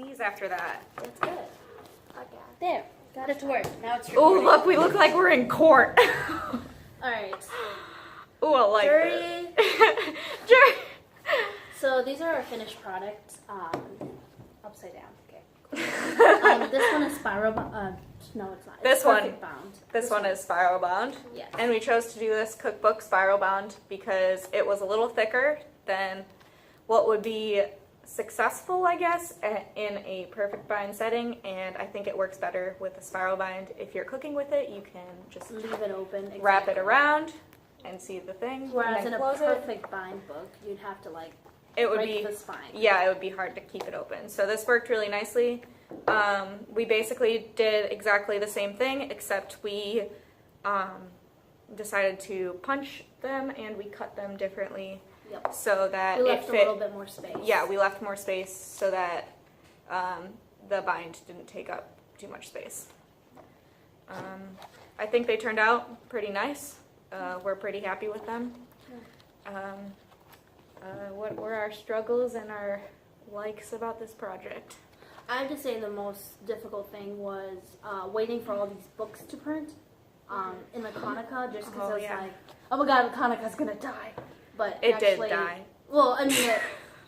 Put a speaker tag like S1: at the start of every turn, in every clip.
S1: sneeze after that.
S2: That's good. Okay.
S3: There. Got it to work. Now it's
S1: Oh,
S3: recording.
S1: look, we look like we're in court.
S3: Alright.
S1: Oh, I like
S3: Jury.
S1: this. Jury.
S3: So these are our finished products. Upside down. Okay. This one is spiral bound. No, it's not. It's
S1: This one.
S3: perfect bound.
S1: This one is spiral bound.
S3: Yes.
S1: And we chose to do this cookbook spiral bound because it was a little thicker than what would be successful, I guess, in a perfect bind setting, and I think it works better with a spiral bind. If you're cooking with it, you can just
S3: Leave it open.
S1: wrap it
S3: exactly.
S1: around and see the thing.
S3: Whereas
S1: and
S3: in
S1: then
S3: a
S1: close
S3: perfect bind book, you'd have to
S1: it would
S3: break
S1: be
S3: the spine.
S1: Yeah, it would be hard to keep it open. So this worked really nicely. We basically did exactly the same thing, except we decided to punch them and we cut them differently.
S3: Yep.
S1: So that
S3: We
S1: it
S3: left
S1: fit.
S3: a little bit more space.
S1: Yeah, we left more space so that the bind didn't take up too much space. I think they turned out pretty nice. We're pretty happy with them. What were our struggles and our likes about this project?
S3: I have to say the most difficult thing was waiting for all these books to print in the Konica, just because I was
S1: yeah.
S3: like, oh my god, the Konica's gonna die. But
S1: It
S3: actually,
S1: did die.
S3: Well, I mean,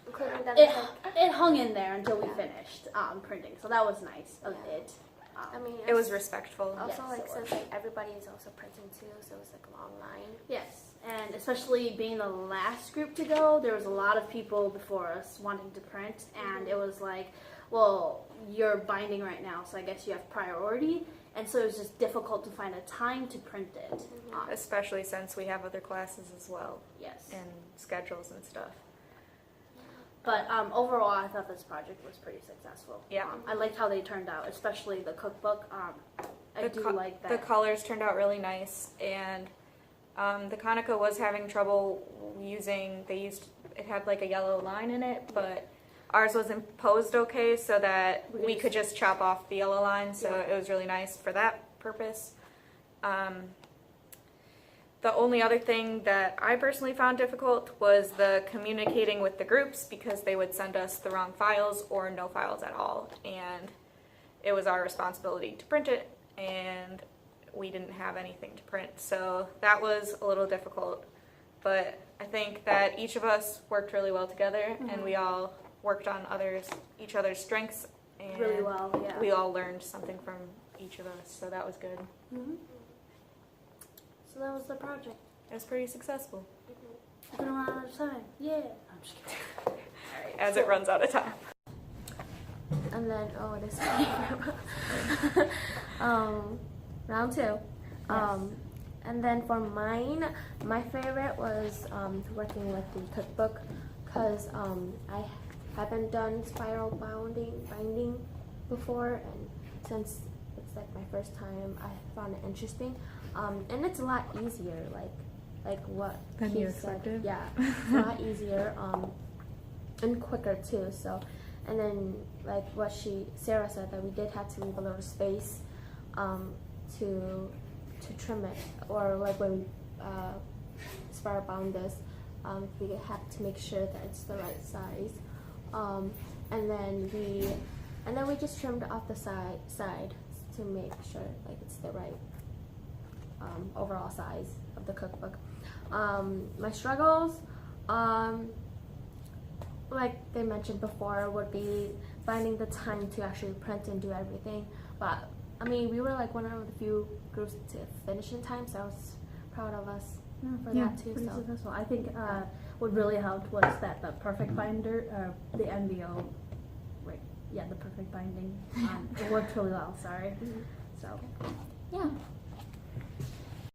S2: Including them.
S3: it hung in there until we finished printing, so that was nice of it.
S2: I mean,
S1: It was respectful.
S2: also
S3: Yes,
S2: like
S3: it
S2: since
S3: was.
S2: like everybody is also printing too, so it's like a long line.
S3: Yes, and especially being the last group to go, there was a lot of people before us wanting to print, and it was like, well, you're binding right now, so I guess you have priority, and so it was just difficult to find a time to print it.
S1: Especially since we have other classes as well
S3: Yes.
S1: and schedules and stuff.
S3: But overall, I thought this project was pretty successful.
S1: Yeah.
S3: I liked how they turned out, especially the cookbook. I do like that.
S1: The colors turned out really nice, and the Konica was having trouble it had like a yellow line in it, but ours was imposed okay so that we could just chop off the yellow line, so it was really nice for that purpose. The only other thing that I personally found difficult was the communicating with the groups, because they would send us the wrong files or no files at all, and it was our responsibility to print it, and we didn't have anything to print, so that was a little difficult. But I think that each of us worked really well together, and we all worked on each other's strengths, and
S3: really well, yeah.
S1: we all learned something from each of us, so that was good.
S3: So that was the project.
S1: It was pretty successful.
S3: We're gonna run out of time. Yeah. I'm just kidding. Alright,
S1: As it runs out of time.
S2: And then it is round two. And then for mine, my favorite was working with the cookbook, because I haven't done spiral binding before, and since it's like my first time, I found it interesting. And it's a lot easier, like what
S1: Than
S2: he
S1: you
S2: said.
S1: expected?
S2: Yeah, it's a lot easier and quicker too. So, and then like what Sarah said, that we did have to leave a little space to trim it, or like when we spiral bound this, we have to make sure that it's the right size, and then we just trimmed off the side to make sure like it's the right overall size of the cookbook. My struggles, like they mentioned before, would be finding the time to actually print and do everything. But I mean, we were like one of the few groups to finish in time, so I was proud of us for that too.
S4: Pretty
S2: So
S4: successful. I think what really helped was that the perfect binder, the NVO, right? Yeah, the perfect binding. It worked really well. Sorry. So
S2: yeah.